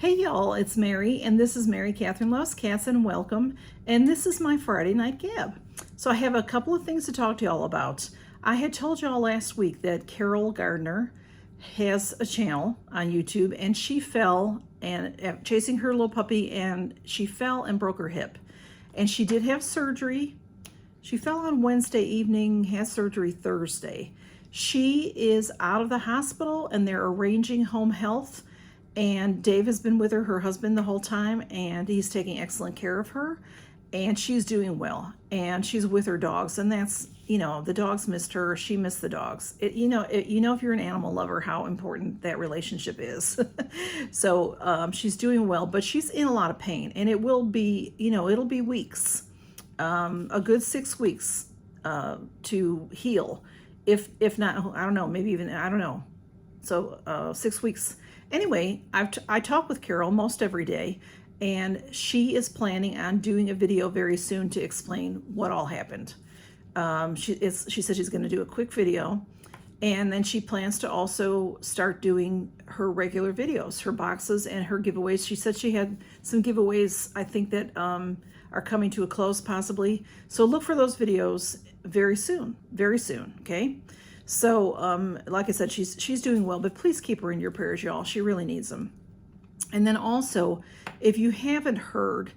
Hey y'all, it's Mary, and this is Mary Catherine Loves Cats, and welcome. And this is my Friday Night Gab. So I have a couple of things to talk to y'all about. I had told y'all last week that Carol Gardner has a channel on YouTube, and she fell and chasing her little puppy, and she fell and broke her hip. And she did have surgery. She fell on Wednesday evening, had surgery Thursday. She is out of the hospital, and they're arranging home health. And Dave has been with her husband, the whole time, and he's taking excellent care of her. And she's doing well. And she's with her dogs. And that's, the dogs missed her. She missed the dogs. If you're an animal lover, how important that relationship is. So she's doing well, but she's in a lot of pain. And it will be, it'll be weeks, a good 6 weeks to heal. If not, I don't know, maybe even, I don't know. So 6 weeks. Anyway, I talk with Carol most every day, and she is planning on doing a video very soon to explain what all happened. She said she's going to do a quick video, and then she plans to also start doing her regular videos, her boxes and her giveaways. She said she had some giveaways, I think, that are coming to a close possibly. So look for those videos very soon, okay? So, like I said, she's doing well, but please keep her in your prayers, y'all. She really needs them. And then also, if you haven't heard,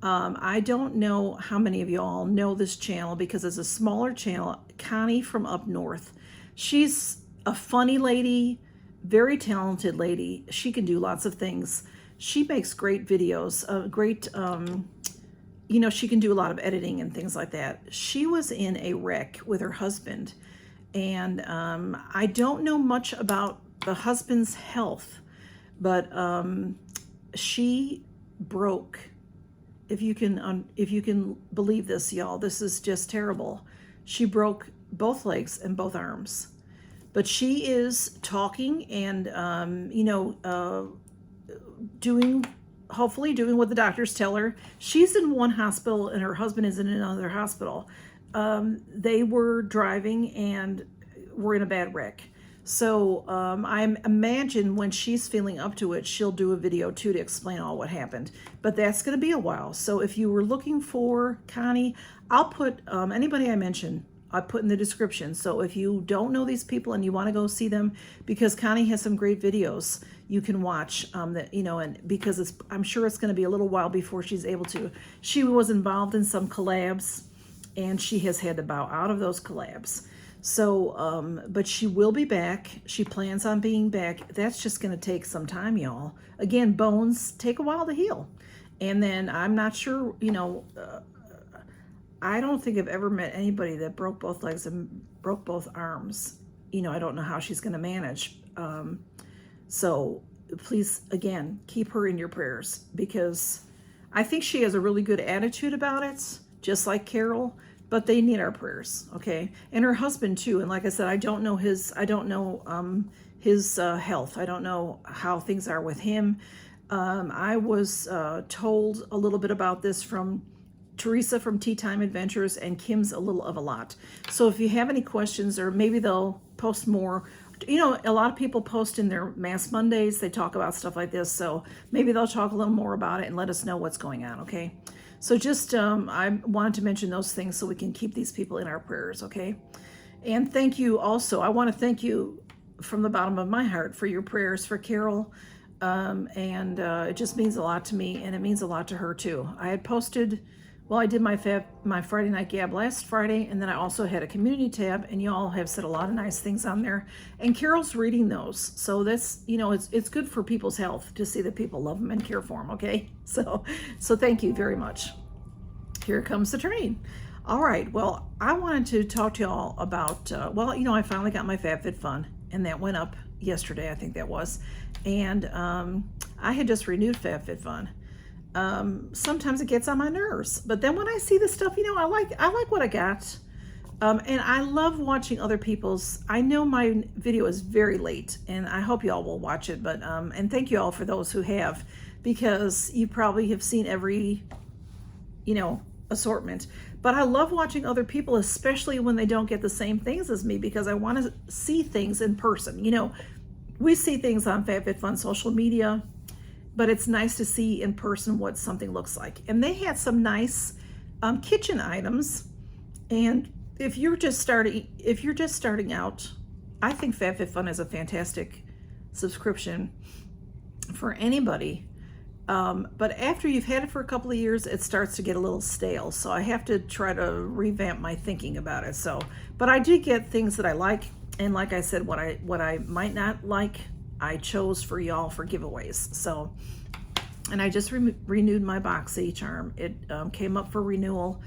I don't know how many of y'all know this channel because it's a smaller channel, Connie from up north. She's a funny lady, very talented lady. She can do lots of things. She makes great videos, she can do a lot of editing and things like that. She was in a wreck with her husband. And I don't know much about the husband's health, but she broke. If you can believe this, y'all, this is just terrible. She broke both legs and both arms, but she is talking and hopefully doing what the doctors tell her. She's in one hospital and her husband is in another hospital. They were driving and were in a bad wreck. So I imagine when she's feeling up to it, she'll do a video too to explain all what happened. But that's going to be a while. So if you were looking for Connie, I'll put anybody I mention, I put in the description. So if you don't know these people and you want to go see them, because Connie has some great videos you can watch and because I'm sure it's going to be a little while before she's able to. She was involved in some collabs, and she has had to bow out of those collabs. So, but she will be back. She plans on being back. That's just going to take some time, y'all. Again, bones take a while to heal. And then I'm not sure, I don't think I've ever met anybody that broke both legs and broke both arms. I don't know how she's going to manage. So please, again, keep her in your prayers, because I think she has a really good attitude about it, just like Carol, but they need our prayers, okay? And her husband too. And like I said, I don't know his health. I don't know how things are with him. I was told a little bit about this from Teresa from Tea Time Adventures, and Kim's a little of a lot. So if you have any questions, or maybe they'll post more. A lot of people post in their Mass Mondays. They talk about stuff like this. So maybe they'll talk a little more about it and let us know what's going on, okay? So just, I wanted to mention those things so we can keep these people in our prayers, okay? And thank you also. I want to thank you from the bottom of my heart for your prayers for Carol. It just means a lot to me, and it means a lot to her too. I had posted, I did my Friday Night Gab last Friday, and then I also had a community tab, and y'all have said a lot of nice things on there. And Carol's reading those. So that's, it's good for people's health to see that people love them and care for them, okay? So thank you very much. Here comes the train. All right, well, I wanted to talk to y'all about, I finally got my Fab Fit Fun, and that went up yesterday, I think that was. And I had just renewed Fab Fit Fun. Sometimes it gets on my nerves, but then when I see the stuff, I like what I got. And I love watching other people's. I know my video is very late, and I hope y'all will watch it, but and thank you all for those who have, because you probably have seen every assortment. But I love watching other people, especially when they don't get the same things as me, because I want to see things in person. We see things on Fab Fit Fun social media, but it's nice to see in person what something looks like. And they had some nice kitchen items. And if you're just starting out, I think Fab Fit Fun is a fantastic subscription for anybody. But after you've had it for a couple of years, it starts to get a little stale. So I have to try to revamp my thinking about it. So, but I do get things that I like. And like I said, what I might not like, I chose for y'all for giveaways. So, and I just renewed my Boxycharm. It came up for renewal,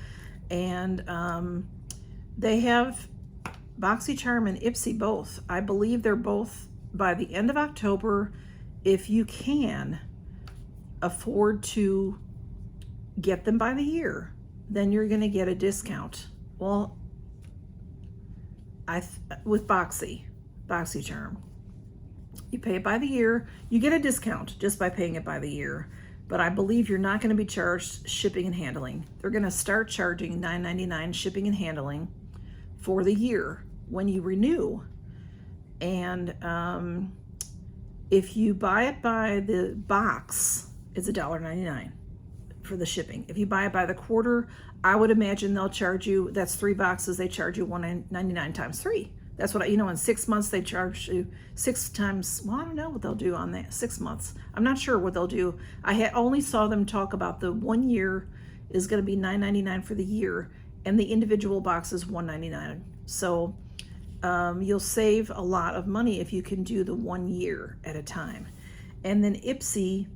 and they have Boxycharm and Ipsy both. I believe they're both by the end of October. If you can afford to get them by the year, then you're going to get a discount. Well, with Boxycharm, you pay it by the year, you get a discount just by paying it by the year. But I believe you're not going to be charged shipping and handling. They're going to start charging $9.99 shipping and handling for the year when you renew. And if you buy it by the box, it's $1.99 for the shipping. If you buy it by the quarter, I would imagine they'll charge you, that's 3 boxes, they charge you $1.99 times 3. That's what in 6 months they charge you 6 times, well, I don't know what they'll do on that, 6 months. I'm not sure what they'll do. I only saw them talk about the 1 year is going to be $9.99 for the year, and the individual box is $1.99. So you'll save a lot of money if you can do the 1 year at a time. And then Ipsy,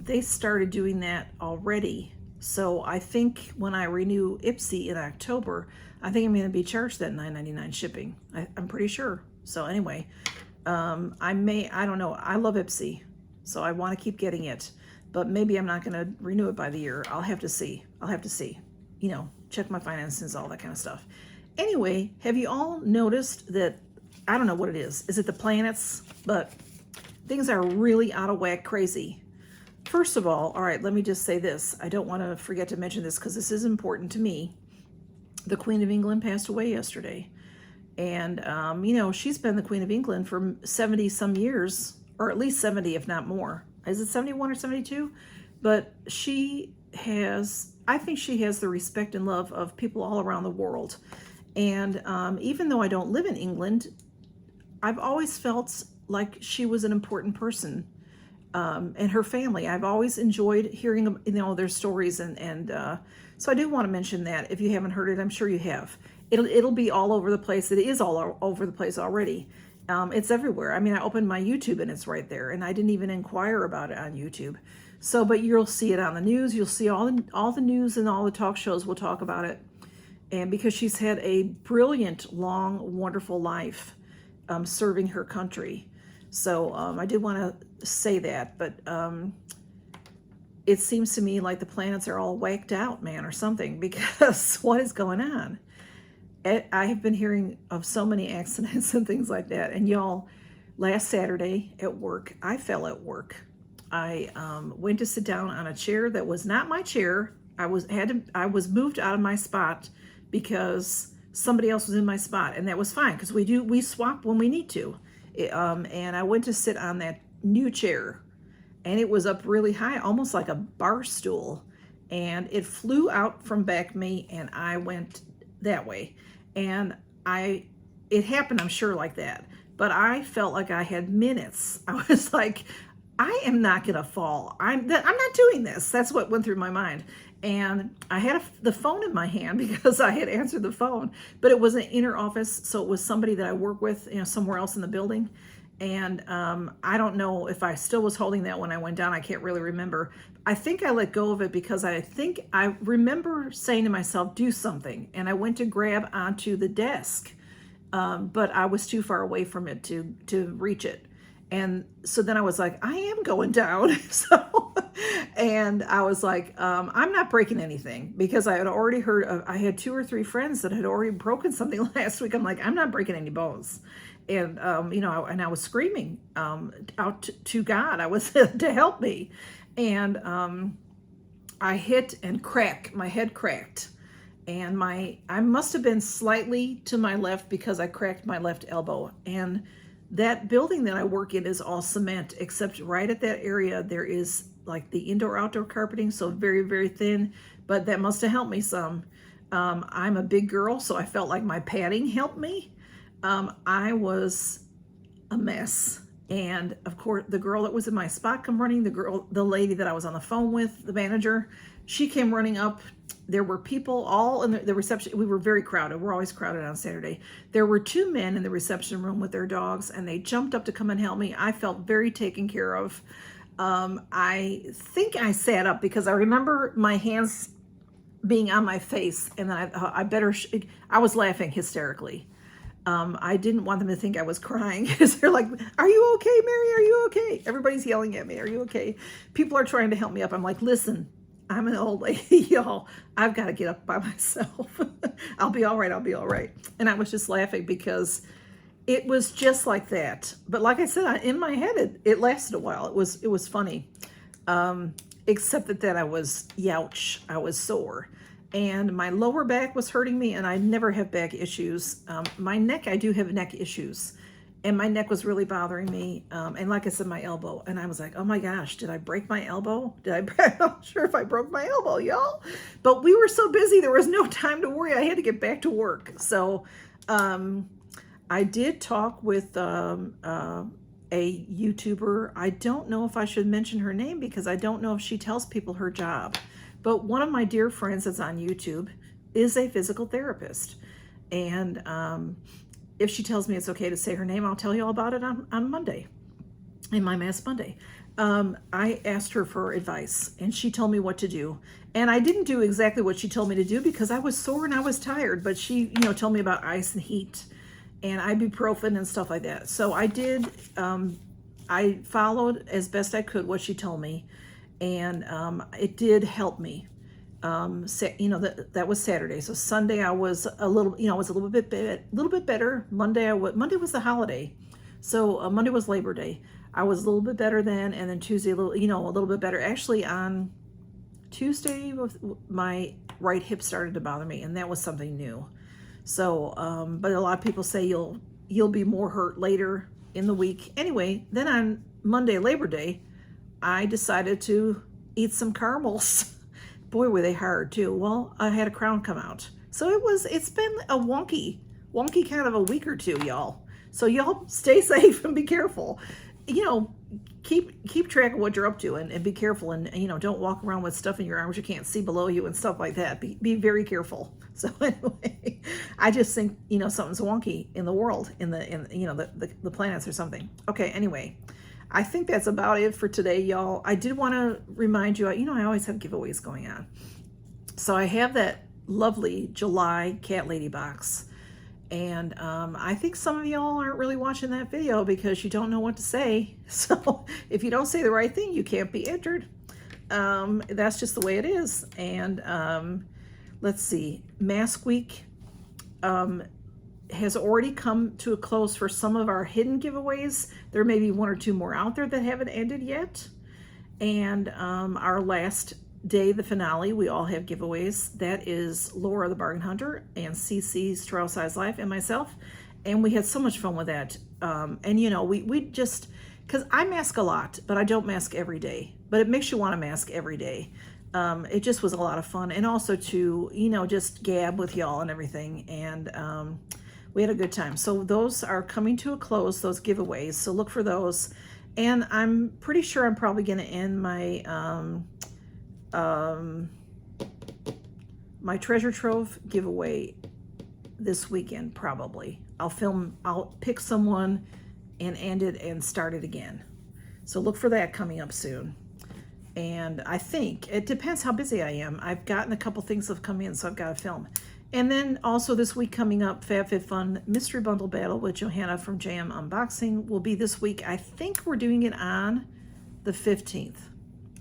they started doing that already. So I think when I renew Ipsy in October, I think I'm going to be charged that $9.99 shipping. I'm pretty sure. So anyway, I don't know. I love Ipsy, so I want to keep getting it. But maybe I'm not going to renew it by the year. I'll have to see. Check my finances, all that kind of stuff. Anyway, have you all noticed that, I don't know what it is. Is it the planets? But things are really out of whack crazy. First of all right, let me just say this. I don't want to forget to mention this because this is important to me. The Queen of England passed away yesterday. And, she's been the Queen of England for 70 some years, or at least 70, if not more. Is it 71 or 72? But I think she has the respect and love of people all around the world. And even though I don't live in England, I've always felt like she was an important person. And her family. I've always enjoyed hearing their stories, and so I do want to mention that. If you haven't heard it, I'm sure you have. It'll be all over the place. It is all over the place already. It's everywhere. I mean, I opened my YouTube and it's right there, and I didn't even inquire about it on YouTube. So, but you'll see it on the news. You'll see all the news and all the talk shows will talk about it. And because she's had a brilliant, long, wonderful life serving her country. So I did want to say that, but it seems to me like the planets are all whacked out, man, or something, because what is going on? I have been hearing of so many accidents and things like that. And y'all, last Saturday at work, I fell at work. I went to sit down on a chair that was not my chair. I was moved out of my spot because somebody else was in my spot, and that was fine because we swap when we need to. And I went to sit on that new chair, and it was up really high, almost like a bar stool, and it flew out from back me, and I went that way. And it happened, I'm sure, like that, but I felt like I had minutes. I was like, I am not gonna fall. I'm not doing this. That's what went through my mind. And I had the phone in my hand because I had answered the phone, but it was an inner office, so it was somebody that I work with, somewhere else in the building. And I don't know if I still was holding that when I went down. I can't really remember. I think I let go of it because I think I remember saying to myself, do something. And I went to grab onto the desk, but I was too far away from it to reach it. And so then I was like, I am going down. And I was like, I'm not breaking anything, because I had already heard I had 2 or 3 friends that had already broken something last week. I'm like, I'm not breaking any bones. And, and I was screaming out to God. I was to help me. And I hit and my head cracked. And I must have been slightly to my left because I cracked my left elbow. And That building that I work in is all cement, except right at that area there is like the indoor-outdoor carpeting, so very, very thin, but that must have helped me some. I'm a big girl, so I felt like my padding helped me. I was a mess. And of course, the girl that was in my spot come running, the lady that I was on the phone with, the manager, she came running up. There were people all in the reception. We were very crowded. We're always crowded on Saturday. There were 2 men in the reception room with their dogs, and they jumped up to come and help me. I felt very taken care of. I think I sat up because I remember my hands being on my face, and then I was laughing hysterically. I didn't want them to think I was crying because they're like, "Are you okay, Mary? Are you okay?" Everybody's yelling at me, "Are you okay?" People are trying to help me up. I'm like, "Listen, I'm an old lady, y'all. I've got to get up by myself. I'll be all right. I'll be all right." And I was just laughing because it was just like that. But like I said, in my head, it lasted a while. It was funny. Except that I was youch. I was sore. And my lower back was hurting me, and I never have back issues. My neck, I do have neck issues, and my neck was really bothering me. And like I said, my elbow, and I was like, oh my gosh, did I break my elbow? I'm not sure if I broke my elbow, y'all. But we were so busy, there was no time to worry. I had to get back to work. So I did talk with a YouTuber. I don't know if I should mention her name because I don't know if she tells people her job. But one of my dear friends that's on YouTube is a physical therapist. And if she tells me it's okay to say her name, I'll tell you all about it on Monday, in my Mass Monday. I asked her for advice, and she told me what to do. And I didn't do exactly what she told me to do because I was sore and I was tired. But she, told me about ice and heat and ibuprofen and stuff like that. So I did, I followed as best I could what she told me. And it did help me. That was Saturday. So Sunday I was a little, a little bit better. Monday was the holiday, so Monday was Labor Day. I was a little bit better then, and then Tuesday a little bit better. Actually, on Tuesday, my right hip started to bother me, and that was something new. So, but a lot of people say you'll be more hurt later in the week. Anyway, then on Monday, Labor Day, I decided to eat some caramels. Boy, were they hard too. Well, I had a crown come out. So it's been a wonky kind of a week or two, y'all. So y'all stay safe and be careful. Keep track of what you're up to and be careful, and don't walk around with stuff in your arms you can't see below you and stuff like that. Be very careful. So anyway, I just think, something's wonky in the world, in the planets or something. Okay, anyway. I think that's about it for today, y'all. I did want to remind you, I always have giveaways going on. So I have that lovely July Cat Lady box. And I think some of y'all aren't really watching that video because you don't know what to say. So if you don't say the right thing, you can't be entered. That's just the way it is. And let's see, Mask Week has already come to a close for some of our hidden giveaways. There may be 1 or 2 more out there that haven't ended yet. And our last day, the finale, we all have giveaways. That is Laura the Bargain Hunter and CC's Trail Size Life and myself. And we had so much fun with that. And we just, because I mask a lot, but I don't mask every day. But it makes you want to mask every day. It just was a lot of fun. And also to, just gab with y'all and everything. And we had a good time. So those are coming to a close, those giveaways. So look for those. And I'm pretty sure I'm probably going to end my treasure trove giveaway this weekend, probably. I'll pick someone and end it and start it again. So look for that coming up soon. And I think it depends how busy I am. I've gotten a couple things have come in, so I've got to film. And then also this week coming up, Fab Fit Fun Mystery Bundle Battle with Johanna from JM Unboxing will be this week. I think we're doing it on the 15th.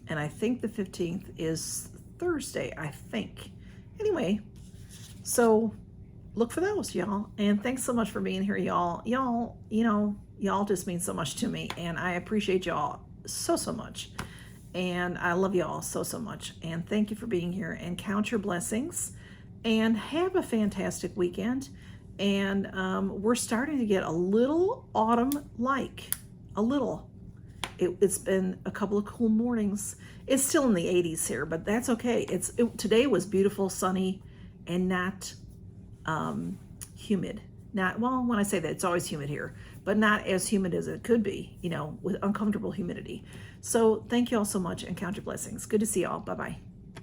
And I think the 15th is Thursday, I think. Anyway, so look for those, y'all. And thanks so much for being here, y'all. Y'all just mean so much to me. And I appreciate y'all so much. And I love y'all so much. And thank you for being here. And count your blessings. And have a fantastic weekend. And we're starting to get a little autumn-like, a little. It's been a couple of cool mornings. It's still in the 80s here, but that's okay. Today was beautiful, sunny, and not humid. Not, well, when I say that, it's always humid here, but not as humid as it could be, you know, with uncomfortable humidity. So thank you all so much and count your blessings. Good to see y'all. Bye-bye.